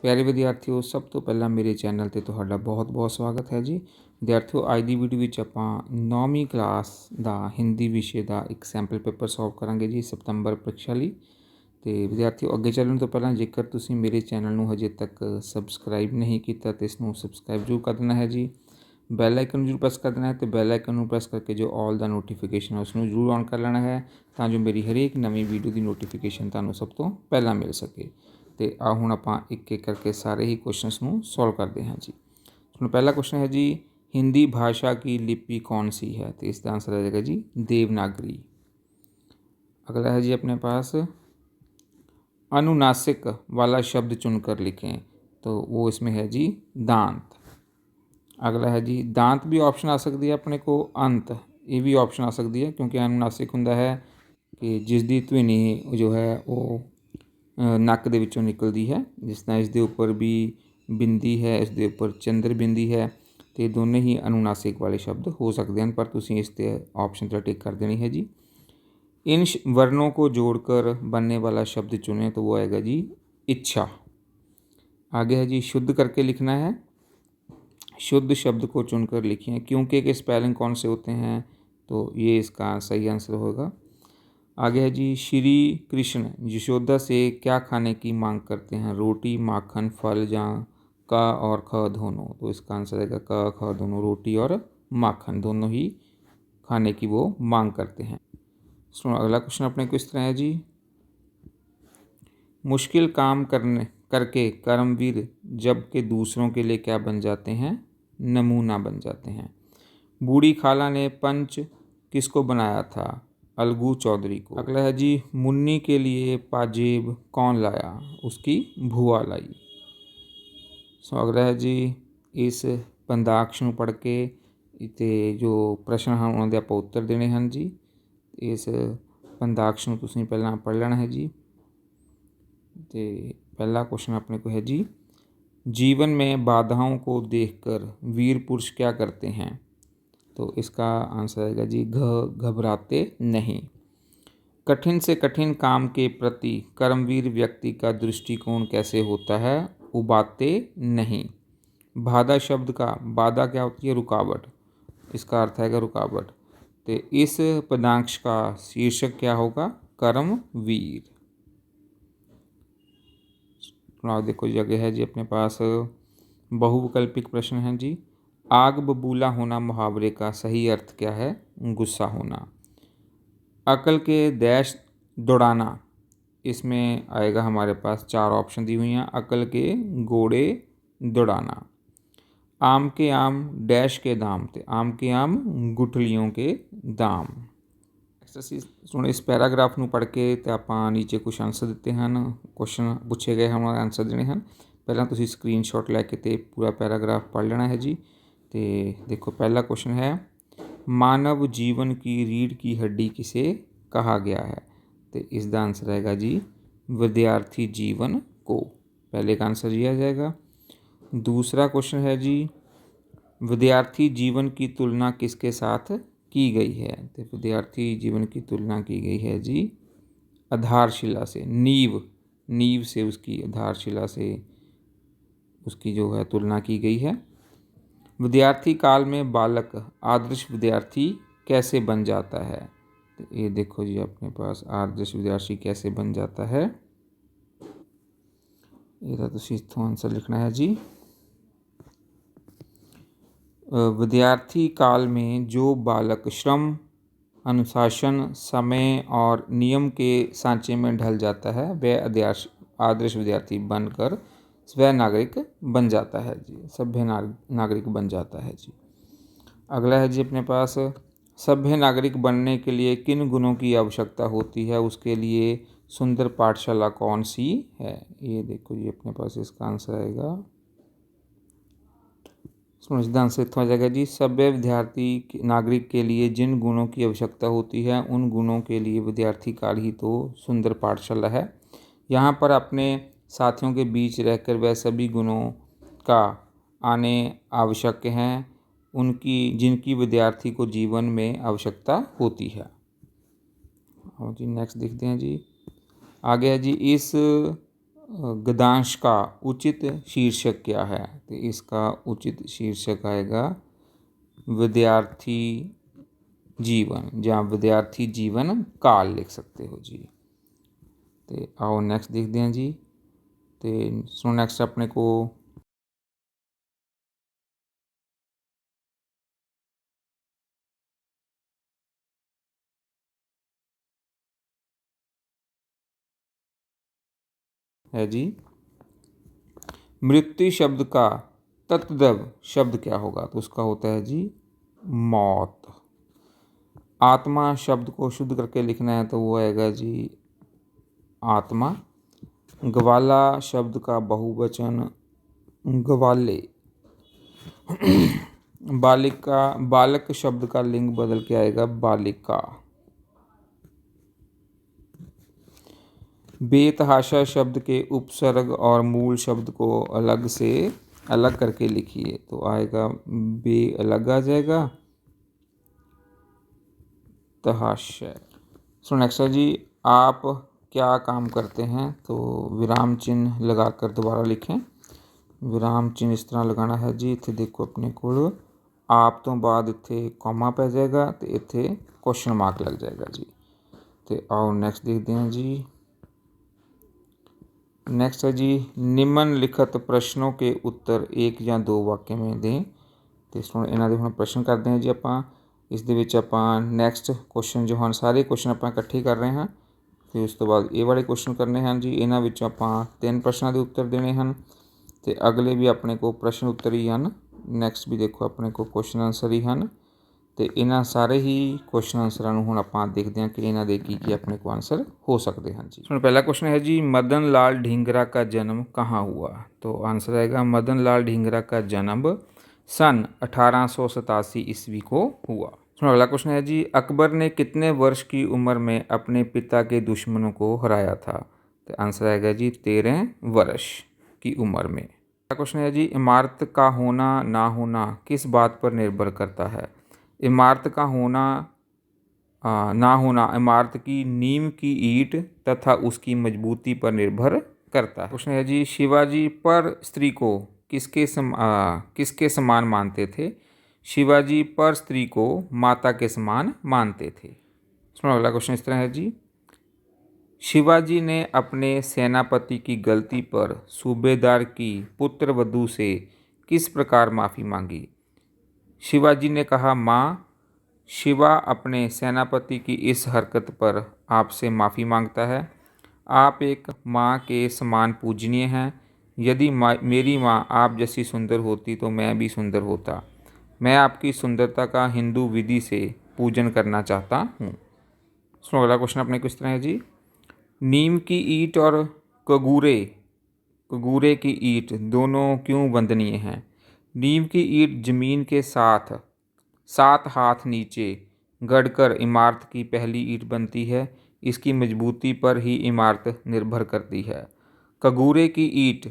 प्यारे विद्यार्थियों, सब तो पहला मेरे चैनल ਤੇ ਤੁਹਾਡਾ ਬਹੁਤ-ਬਹੁਤ ਸਵਾਗਤ ਹੈ ਜੀ। ਵਿਦਿਆਰਥੀਓ, ਅੱਜ ਦੀ ਵੀਡੀਓ ਵਿੱਚ ਆਪਾਂ 9ਵੀਂ ਕਲਾਸ ਦਾ ਹਿੰਦੀ ਵਿਸ਼ੇ ਦਾ ਇੱਕ ਸੈਂਪਲ ਪੇਪਰ ਸੋਲਵ ਕਰਾਂਗੇ ਜੀ ਸਤੰਬਰ ਪ੍ਰੀਖਿਆ ਲਈ। ਤੇ ਵਿਦਿਆਰਥੀਓ, ਅੱਗੇ ਚੱਲਣ ਤੋਂ ਪਹਿਲਾਂ ਜੇਕਰ ਤੁਸੀਂ ਮੇਰੇ ਚੈਨਲ ਨੂੰ ਹਜੇ ਤੱਕ ਸਬਸਕ੍ਰਾਈਬ ਨਹੀਂ ਕੀਤਾ ਤਾਂ ਇਸ ਨੂੰ ਸਬਸਕ੍ਰਾਈਬ ਜ਼ਰੂਰ ਕਰ ਦੇਣਾ ਹੈ ਜੀ। ਬੈਲ ਆਈਕਨ ਜ਼ਰੂਰ ਪ੍ਰੈਸ ਕਰ ਦੇਣਾ ਹੈ ਤੇ ਬੈਲ ਆਈਕਨ ਨੂੰ ਪ੍ਰੈਸ ਕਰਕੇ ਜੋ ਆਲ ਦਾ ਨੋਟੀਫਿਕੇਸ਼ਨ ਹੈ ਉਸ ਨੂੰ ਜ਼ਰੂਰ ਔਨ ਕਰ ਲੈਣਾ ਹੈ ਤਾਂ ਜੋ ਮੇਰੀ ਹਰੇਕ ਨਵੀਂ ਵੀਡੀਓ ਦੀ ਨੋਟੀਫਿਕੇਸ਼ਨ ਤੁਹਾਨੂੰ ਸਭ ਤੋਂ ਪਹਿਲਾਂ ਮਿਲ ਸਕੇ। ਤੇ ਆ ਹੁਣ ਆਪਾਂ ਇੱਕ ਇੱਕ ਕਰਕੇ ਸਾਰੇ ਹੀ ਕੁਐਸਚਨਸ ਨੂੰ ਸੋਲਵ ਕਰਦੇ ਹਾਂ ਜੀ। ਹੁਣ ਪਹਿਲਾ ਕੁਐਸਚਨ ਹੈ ਜੀ, हिंदी भाषा की लिपि कौन सी है? तो इसका आंसर आ जाएगा जी देवनागरी। अगला है जी अपने पास, अनुनासिक वाला शब्द चुनकर लिखें, तो वो इसमें है जी दांत। अगला है जी, दांत भी ऑप्शन आ सकती है अपने को, अंत ये भी ऑप्शन आ सकती है क्योंकि अनुनासिक हुंदा है कि जिसकी ध्वनि जो है वो नक दे विचों निकलती है, जिस तरह इसके उपर भी बिंदी है, इसके उपर चंद्र बिंदी है, तो दोनों ही अनुनासिक वाले शब्द हो सकते हैं, पर तुसीं इस ते ऑप्शन पर टिक कर देनी है जी। इन वर्णों को जोड़कर बनने वाला शब्द चुने, तो वो आएगा जी इच्छा। आगे है जी, शुद्ध करके लिखना है, शुद्ध शब्द को चुनकर लिखिए। क्योंकि के स्पेलिंग कौन से होते हैं, तो ये इसका सही आंसर होगा। आगे है जी, श्री कृष्ण यशोदा से क्या खाने की मांग करते हैं? रोटी, माखन, फल या का और ख दोनों? तो इसका आंसर आएगा क ख दोनों, रोटी और माखन दोनों ही खाने की वो मांग करते हैं। सुनो, अगला क्वेश्चन अपने को इस तरह है जी, मुश्किल काम करके कर्मवीर जबकि दूसरों के लिए क्या बन जाते हैं? नमूना बन जाते हैं। बूढ़ी खाला ने पंच किसको बनाया था? अलगू चौधरी को। अगला है जी, मुन्नी के लिए पाजेब कौन लाया? उसकी भूआ लाई। सो अगला है जी, इस पंदाक्ष ਨੂੰ ਪੜ੍ਹ ਕੇ ਤੇ ਜੋ ਪ੍ਰਸ਼ਨ ਹਨ ਉਹਨਾਂ ਦੇ ਆਪਾਂ ਉੱਤਰ ਦੇਣੇ ਹਨ ਜੀ। ਇਸ ਪੰਦਾਕਸ਼ ਨੂੰ ਤੁਸੀਂ ਪਹਿਲਾਂ ਪੜ੍ਹ ਲੈਣਾ ਹੈ ਜੀ। ਤੇ पहला क्वेश्चन अपने को है जी, जीवन में बाधाओं को देखकर वीर पुरुष क्या करते हैं? तो इसका आंसर आएगा जी घबराते नहीं। कठिन से कठिन काम के प्रति कर्मवीर व्यक्ति का दृष्टिकोण कैसे होता है? उबाते नहीं। बाधा शब्द का बाधा क्या होती है? रुकावट, इसका अर्थ है रुकावट। तो इस पदांश का शीर्षक क्या होगा? कर्मवीर। देखो जगह है जी अपने पास बहुविकल्पिक प्रश्न है जी। आग बबूला होना मुहावरे का सही अर्थ क्या है? गुस्सा होना। अकल के देश दौड़ाना, इसमें आएगा हमारे पास चार ऑप्शन दी हुई हैं। अकल के घोड़े दौड़ाना। आम के आम डैश के दाम, तो आम के आम गुठलियों के दाम। सुनो, इस पैराग्राफ ਨੂੰ पढ़ के तो ਆਪਾਂ नीचे कुछ आंसर ਦਿੱਤੇ ਹਨ, क्वेश्चन पूछे गए हैं, उन्होंने आंसर देने हैं। ਪਹਿਲਾਂ ਤੁਸੀਂ स्क्रीनशॉट लैके तो पूरा पैराग्राफ पढ़ लेना है जी। तो देखो पहला क्वेश्चन है, मानव जीवन की रीढ़ की हड्डी किसे कहा गया है? तो इसका आंसर आएगा जी विद्यार्थी जीवन को। पहले का आंसर ये आ जाएगा। दूसरा क्वेश्चन है जी, विद्यार्थी जीवन की तुलना किसके साथ की गई है? तो विद्यार्थी जीवन की तुलना की गई है जी आधारशिला से, नींव से उसकी आधारशिला से उसकी जो है तुलना की गई है। विद्यार्थी काल में बालक आदर्श विद्यार्थी कैसे बन जाता है? तो ये देखो जी अपने पास आदर्श विद्यार्थी कैसे बन जाता है, ये तो इत्थों आंसर लिखना है जी। विद्यार्थी काल में जो बालक श्रम, अनुशासन, समय और नियम के सांचे में ढल जाता है वह आदर्श विद्यार्थी बनकर स्वयं नागरिक बन जाता है जी, सभ्य नागरिक बन जाता है जी। अगला है जी अपने पास, सभ्य नागरिक बनने के लिए किन गुणों की आवश्यकता होती है? उसके लिए सुंदर पाठशाला कौन सी है? ये देखो जी अपने पास इसका आंसर आएगा, इसका आंसर इतना आ जाएगा जी, सभ्य विद्यार्थी नागरिक के लिए जिन गुणों की आवश्यकता होती है उन गुणों के लिए विद्यार्थी काल ही तो सुंदर पाठशाला है। यहाँ पर अपने साथियों के बीच रहकर वह सभी गुणों का आने आवश्यक हैं उनकी जिनकी विद्यार्थी को जीवन में आवश्यकता होती है। और जी नेक्स्ट देखते हैं जी। आगे है जी, इस गद्यांश का उचित शीर्षक क्या है? तो इसका उचित शीर्षक आएगा विद्यार्थी जीवन, जहाँ विद्यार्थी जीवन काल लिख सकते हो जी। तो आओ नैक्सट देखते हैं जी। तो सुनो नैक्सट अपने को है जी, मृत्यु शब्द का तत्दव शब्द क्या होगा? तो उसका होता है जी मौत। आत्मा शब्द को शुद्ध करके लिखना है तो वो आएगा जी आत्मा। ग्वाला शब्द का बहुवचन ग्वाले। बालिका, बालक शब्द का लिंग बदल के आएगा बालिका। बेतहाशा शब्द के उपसर्ग और मूल शब्द को अलग करके लिखिए तो आएगा बे अलग आ जाएगा तहाशा। सो नेक्स्ट है जी, आप क्या काम करते हैं? तो विराम चिन्ह लगाकर दोबारा लिखें। विराम चिन्ह इस तरह लगाना है जी, इत्थे देखो अपने को आप तो बाद इत्थे कॉमा पै जाएगा तो इत्थे क्वेश्चन मार्क लग जाएगा जी। तो आओ नेक्स्ट देखते हैं जी। नेक्स्ट है जी, निम्नलिखित प्रश्नों के उत्तर एक या दो वाक्य में दें। तो इस ਇਹਨਾਂ ਦੇ ਹੁਣ ਪ੍ਰਸ਼ਨ ਕਰਦੇ ਹਾਂ ਜੀ ਆਪਾਂ। ਇਸ ਦੇ ਵਿੱਚ ਆਪਾਂ ਨੈਕਸਟ ਕੁਐਸਚਨ ਜੋ ਹਨ ਸਾਰੇ ਕੁਐਸਚਨ ਆਪਾਂ ਇਕੱਠੇ ਕਰ ਰਹੇ ਹਾਂ ਤੇ ਉਸ ਤੋਂ ਬਾਅਦ ਇਹ ਵਾਲੇ ਕੁਐਸਚਨ ਕਰਨੇ ਹਨ ਜੀ। ਇਹਨਾਂ ਵਿੱਚ ਆਪਾਂ 3 ਪ੍ਰਸ਼ਨਾਂ ਦੇ ਉੱਤਰ ਦੇਣੇ ਹਨ ਤੇ ਅਗਲੇ ਵੀ ਆਪਣੇ ਕੋਲ ਪ੍ਰਸ਼ਨ ਉੱਤਰ ਹੀ ਹਨ। ਨੈਕਸਟ ਵੀ ਦੇਖੋ ਆਪਣੇ ਕੋਲ ਕੁਐਸਚਨ ਆਨਸਰ ਹੀ ਹਨ ਤੇ ਇਹਨਾਂ ਸਾਰੇ ਹੀ ਕੁਐਸਚਨ ਆਨਸਰਾਂ ਨੂੰ ਹੁਣ ਆਪਾਂ ਦੇਖਦੇ ਹਾਂ ਕਿ ਇਹਨਾਂ ਦੇ ਕੀ ਕੀ ਆਪਣੇ ਕੋਲ ਆਨਸਰ हो सकते हैं जी। सुनो पहला क्वेश्चन है जी, मदन लाल ढींगरा का जन्म कहाँ हुआ? तो आंसर आएगा मदन लाल ढींगरा का जन्म सन 1887 ईस्वी को हुआ। सुनो अगला क्वेश्चन है जी, अकबर ने कितने वर्ष की उम्र में अपने पिता के दुश्मनों को हराया था? तो आंसर आएगा जी 13 वर्ष की उम्र में। अगला क्वेश्चन है जी, इमारत का होना ना होना किस बात पर निर्भर करता है? इमारत का होना ना होना इमारत की नींव की ईंट तथा उसकी मजबूती पर निर्भर करता है। क्वेश्चन है जी, शिवाजी पर स्त्री को किसके समान मानते थे? शिवाजी पर स्त्री को माता के समान मानते थे। सुनो अगला क्वेश्चन इस तरह है जी, शिवाजी ने अपने सेनापति की गलती पर सूबेदार की पुत्र वधू से किस प्रकार माफ़ी मांगी? शिवाजी ने कहा, माँ, शिवा अपने सेनापति की इस हरकत पर आपसे माफ़ी मांगता है। आप एक माँ के समान पूजनीय हैं। यदि मेरी माँ आप जैसी सुंदर होती तो मैं भी सुंदर होता। मैं आपकी सुंदरता का हिंदू विधि से पूजन करना चाहता हूँ। सुनो अगला क्वेश्चन अपने किस तरह है जी, नीम की ईंट और कगूरे की ईंट दोनों क्यों वंदनीय हैं? नीम की ईंट जमीन के साथ 7 हाथ नीचे गड़कर इमारत की पहली ईंट बनती है। इसकी मजबूती पर ही इमारत निर्भर करती है। कगूरे की ईंट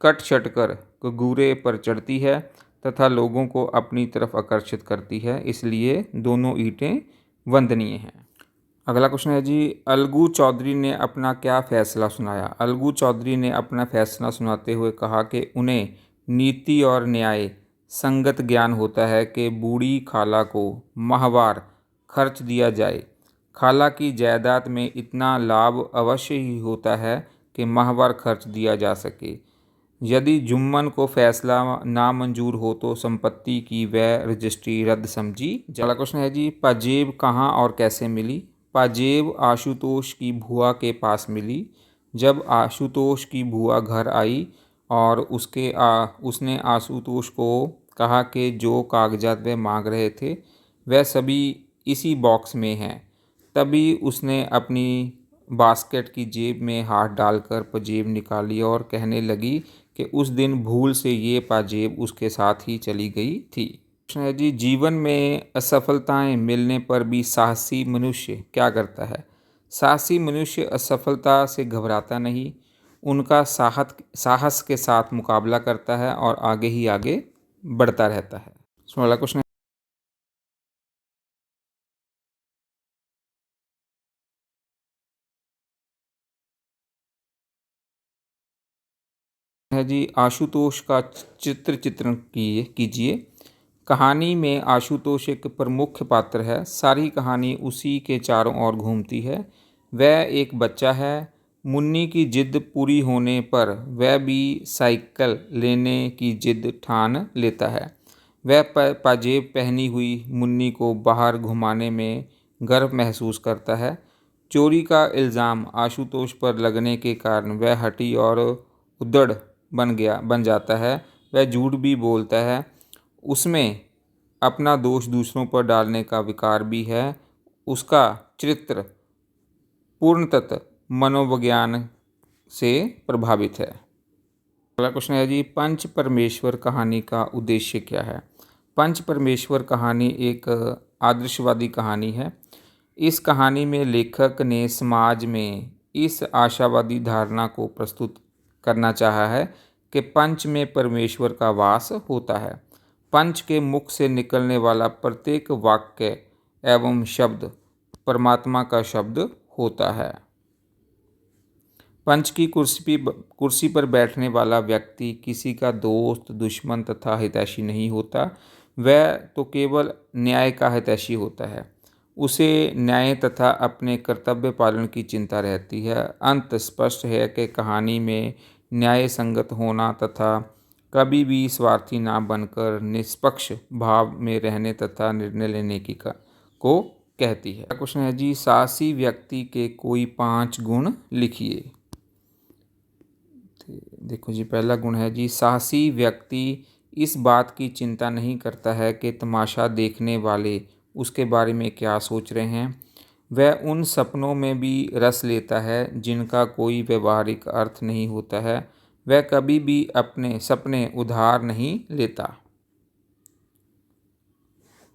कट छट कर कगूरे पर चढ़ती है तथा लोगों को अपनी तरफ आकर्षित करती है, इसलिए दोनों ईंटें वंदनीय हैं। अगला क्वेश्चन है जी, अलगू चौधरी ने अपना क्या फैसला सुनाया? अलगू चौधरी ने अपना फैसला सुनाते हुए कहा कि उन्हें नीति और न्याय संगत ज्ञान होता है कि बूढ़ी खाला को माहवार खर्च दिया जाए। खाला की जायदाद में इतना लाभ अवश्य ही होता है कि माहवार खर्च दिया जा सके। यदि जुम्मन को फैसला नामंजूर हो तो संपत्ति की वह रजिस्ट्री रद्द समझी जाए। अगला क्वेश्चन है जी, पाजेब कहाँ और कैसे मिली? पाजेब आशुतोष की भुआ के पास मिली। जब आशुतोष की भुआ घर आई और उसने आशुतोष को कहा कि जो कागजात वह मांग रहे थे वह सभी इसी बॉक्स में हैं, तभी उसने अपनी बास्केट की जेब में हाथ डालकर पाजेब निकाली और कहने लगी कि उस दिन भूल से ये पाजेब उसके साथ ही चली गई थी। प्रश्न है जी, जीवन में असफलताएं मिलने पर भी साहसी मनुष्य क्या करता है? साहसी मनुष्य असफलता से घबराता नहीं, उनका साहस के साथ मुकाबला करता है और आगे ही आगे बढ़ता रहता है। अगला क्वेश्चन है जी, आशुतोष का चित्रण कीजिए। कहानी में आशुतोष एक प्रमुख पात्र है। सारी कहानी उसी के चारों ओर घूमती है। वह एक बच्चा है। मुन्नी की जिद पूरी होने पर वह भी साइकिल लेने की जिद ठान लेता है। वह पाजेब पहनी हुई मुन्नी को बाहर घुमाने में गर्व महसूस करता है। चोरी का इल्ज़ाम आशुतोष पर लगने के कारण वह हठी और उद्धड़ बन जाता है। वह झूठ भी बोलता है। उसमें अपना दोष दूसरों पर डालने का विकार भी है। उसका चरित्र पूर्णतः मनोविज्ञान से प्रभावित है। अगला क्वेश्चन है जी, पंच परमेश्वर कहानी का उद्देश्य क्या है? पंच परमेश्वर कहानी एक आदर्शवादी कहानी है। इस कहानी में लेखक ने समाज में इस आशावादी धारणा को प्रस्तुत करना चाहा है कि पंच में परमेश्वर का वास होता है। पंच के मुख से निकलने वाला प्रत्येक वाक्य एवं शब्द परमात्मा का शब्द होता है। पंच की कुर्सी पर बैठने वाला व्यक्ति किसी का दोस्त, दुश्मन तथा हितैषी नहीं होता। वह तो केवल न्याय का हितैषी होता है। उसे न्याय तथा अपने कर्तव्य पालन की चिंता रहती है। अंत स्पष्ट है कि कहानी में न्याय संगत होना तथा कभी भी स्वार्थी ना बनकर निष्पक्ष भाव में रहने तथा निर्णय लेने को कहती है। क्वेश्चन है जी, साहसी व्यक्ति के कोई 5 गुण लिखिए। देखो जी, पहला गुण है जी, साहसी व्यक्ति इस बात की चिंता नहीं करता है कि तमाशा देखने वाले उसके बारे में क्या सोच रहे हैं। वह उन सपनों में भी रस लेता है जिनका कोई व्यवहारिक अर्थ नहीं होता है। वह कभी भी अपने सपने उधार नहीं लेता।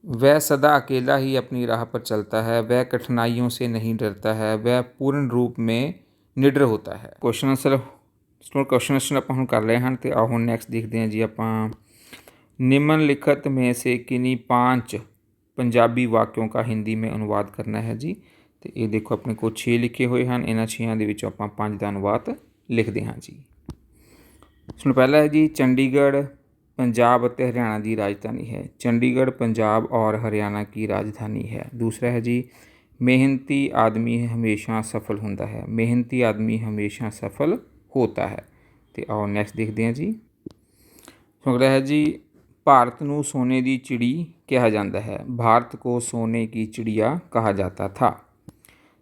वह सदा अकेला ही अपनी राह पर चलता है। वह कठिनाइयों से नहीं डरता है। वह पूर्ण रूप में निडर होता है। क्वेश्चन आंसर ਆਪਾਂ ਹੁਣ ਕਰ ਲਏ ਹਨ ਤੇ ਆਓ ਹੁਣ ਨੈਕਸਟ ਦੇਖਦੇ ਹਾਂ ਜੀ ਆਪਾਂ निम्नलिखित में से किन्हीं 5 पंजाबी वाक्यों का हिंदी में अनुवाद करना है जी। तो ये देखो अपने को 6 लिखे हुए हैं। इन्हां 6 ਦੇ ਵਿੱਚੋਂ ਆਪਾਂ 5 ਦਾ अनुवाद लिखते हैं जी। सुनो, पहला है जी, चंडीगढ़ पंजाब और हरियाणा की राजधानी है। चंडीगढ़ पंजाब और हरियाणा की राजधानी है। दूसरा है जी, मेहनती आदमी हमेशा सफल होता है। मेहनती आदमी हमेशा सफल होता है। तो आओ नैक्सट देखते हैं जी। अगला है जी, भारत ਨੂੰ सोने की चिड़ी कहा जाता है। भारत को सोने की चिड़िया कहा जाता था।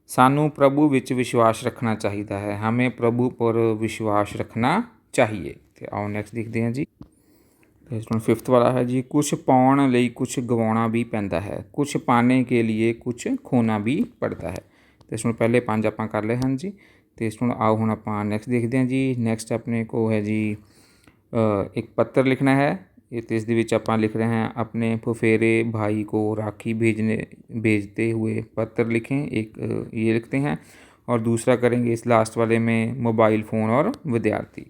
सानू प्रभु विच विश्वास रखना चाहिए है। हमें प्रभु पर विश्वास रखना चाहिए। तो आओ नैक्सट देखते हैं जी। फिफ्थ वाला है जी, कुछ पाने लई कुछ गवाना भी पैंदा है। कुछ पाने के लिए कुछ खोना भी पड़ता है। तो इसमें पहले 5 आप कर ले हैं जी। तो इसमें आओ हम आप नैक्सट देखते हैं जी। नैक्सट अपने को है जी, एक पत्र लिखना है। इस आप लिख रहे हैं, अपने फुफेरे भाई को राखी भेजते हुए पत्र लिखें। एक ये लिखते हैं और दूसरा करेंगे इस लास्ट वाले में मोबाइल फ़ोन और विद्यार्थी।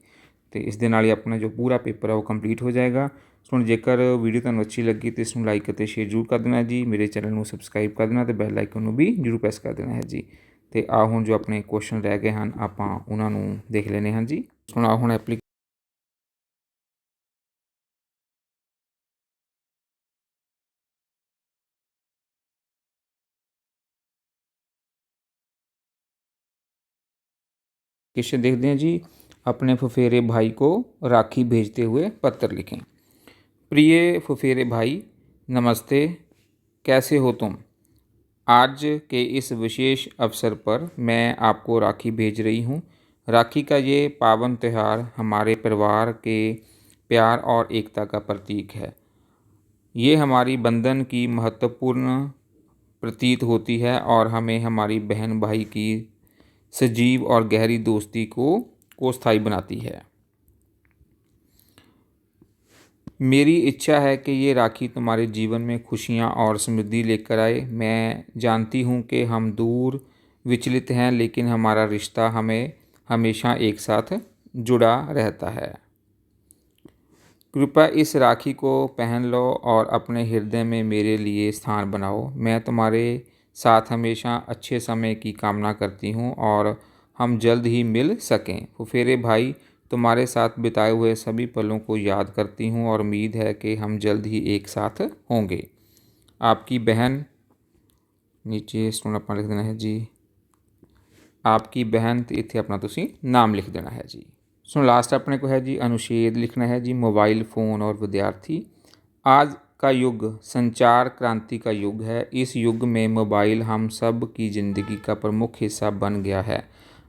तो इस दे नाल ही अपना जो पूरा पेपर है वो कंप्लीट हो जाएगा। सुन, जेकर वीडियो तुहानूं अच्छी लगी तो इसमें लाइक और शेयर जरूर कर देना जी। मेरे चैनल में सबसक्राइब कर देना तो बैल आइकन नूं भी जरूर प्रेस कर देना है जी। तो आ हुण जो अपने क्वेश्चन रह गए हैं आपां उन्हां नूं देख लेने हैं जी। सुन, आ हुण क्वेश्चन देखते हैं जी। अपने फुफेरे भाई को राखी भेजते हुए पत्र लिखें। प्रिय फुफेरे भाई, नमस्ते, कैसे हो तुम? आज के इस विशेष अवसर पर मैं आपको राखी भेज रही हूँ। राखी का ये पावन त्यौहार हमारे परिवार के प्यार और एकता का प्रतीक है। ये हमारी बंधन की महत्वपूर्ण प्रतीत होती है और हमें हमारी बहन भाई की सजीव और गहरी दोस्ती को स्थायी बनाती है। मेरी इच्छा है कि ये राखी तुम्हारे जीवन में खुशियाँ और समृद्धि लेकर आए। मैं जानती हूँ कि हम दूर विचलित हैं, लेकिन हमारा रिश्ता हमें हमेशा एक साथ जुड़ा रहता है। कृपया इस राखी को पहन लो और अपने हृदय में मेरे लिए स्थान बनाओ। मैं तुम्हारे साथ हमेशा अच्छे समय की कामना करती हूँ और हम जल्द ही मिल सकें। फुफेरे भाई, तुम्हारे साथ बिताए हुए सभी पलों को याद करती हूँ और उम्मीद है कि हम जल्द ही एक साथ होंगे। आपकी बहन, नीचे स्टोन अपना लिख देना है जी, आपकी बहन तो इत्थे अपना तुसी नाम लिख देना है जी। सो लास्ट अपने को है जी अनुच्छेद लिखना है जी, मोबाइल फ़ोन और विद्यार्थी। आज का युग संचार क्रांति का युग है। इस युग में मोबाइल हम सब की ज़िंदगी का प्रमुख हिस्सा बन गया है।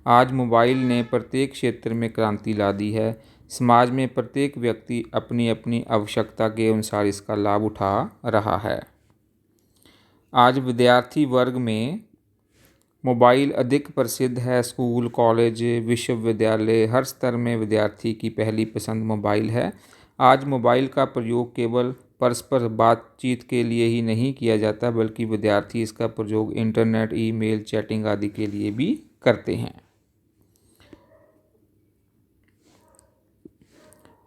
आज मोबाइल ने प्रत्येक क्षेत्र में क्रांति ला दी है। समाज में प्रत्येक व्यक्ति अपनी अपनी आवश्यकता के अनुसार इसका लाभ उठा रहा है। आज विद्यार्थी वर्ग में मोबाइल अधिक प्रसिद्ध है। स्कूल, कॉलेज, विश्वविद्यालय, हर स्तर में विद्यार्थी की पहली पसंद मोबाइल है। आज मोबाइल का प्रयोग केवल परस्पर बातचीत के लिए ही नहीं किया जाता, बल्कि विद्यार्थी इसका प्रयोग इंटरनेट, ईमेल, चैटिंग आदि के लिए भी करते हैं।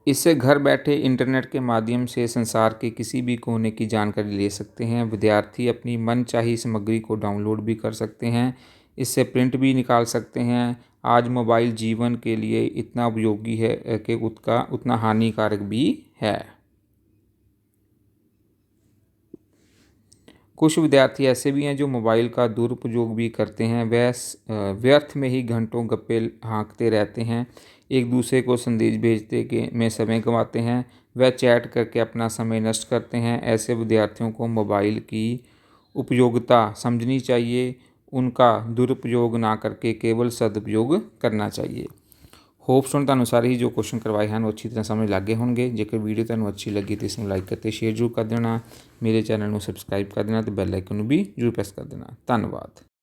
इससे घर बैठे इंटरनेट के माध्यम से संसार के किसी भी कोने की जानकारी ले सकते हैं। विद्यार्थी अपनी मनचाही सामग्री को डाउनलोड भी कर सकते हैं, इससे प्रिंट भी निकाल सकते हैं। आज मोबाइल जीवन के लिए इतना उपयोगी है कि उसका उतना हानिकारक भी है। कुछ विद्यार्थी ऐसे भी हैं जो मोबाइल का दुरुपयोग भी करते हैं। वह व्यर्थ में ही घंटों गप्पे हाँकते रहते हैं, एक दूसरे को संदेश भेजते के में समय गंवाते हैं, वह चैट करके अपना समय नष्ट करते हैं। ऐसे विद्यार्थियों को मोबाइल की उपयोगिता समझनी चाहिए, उनका दुरुपयोग ना करके केवल सदुपयोग करना चाहिए। होप सो तुहानूं सारे ही जो क्वेश्चन करवाए हैं वो अच्छी तरह समझ लग गए होंगे। जेकर वीडियो तुहानूं अच्छी लगी तो इसमें लाइक करते शेयर जरूर कर देना, मेरे चैनल को सबसक्राइब कर देना तो बैल आइकन भी जरूर प्रेस कर देना। धन्यवाद।